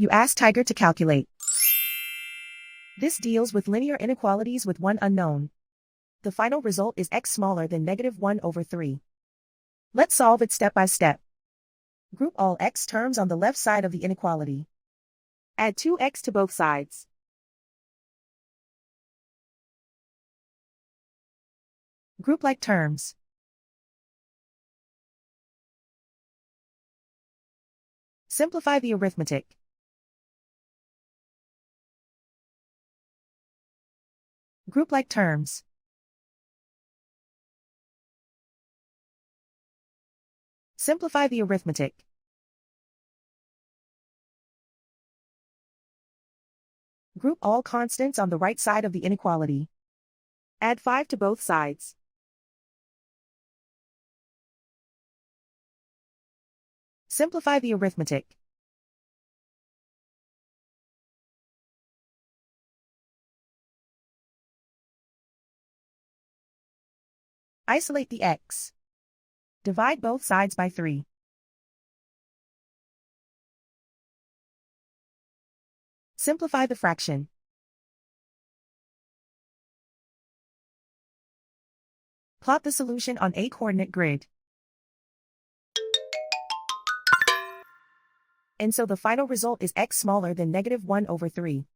You ask Tiger to calculate. This deals with linear inequalities with one unknown. The final result is x smaller than -1/3. Let's solve it step by step. Group all x terms on the left side of the inequality. Add 2x to both sides. Group like terms. Simplify the arithmetic. Group like terms. Simplify the arithmetic. Group all constants on the right side of the inequality. Add 5 to both sides. Simplify the arithmetic. Isolate the x. Divide both sides by 3. Simplify the fraction. Plot the solution on a coordinate grid. And so the final result is x smaller than -1/3.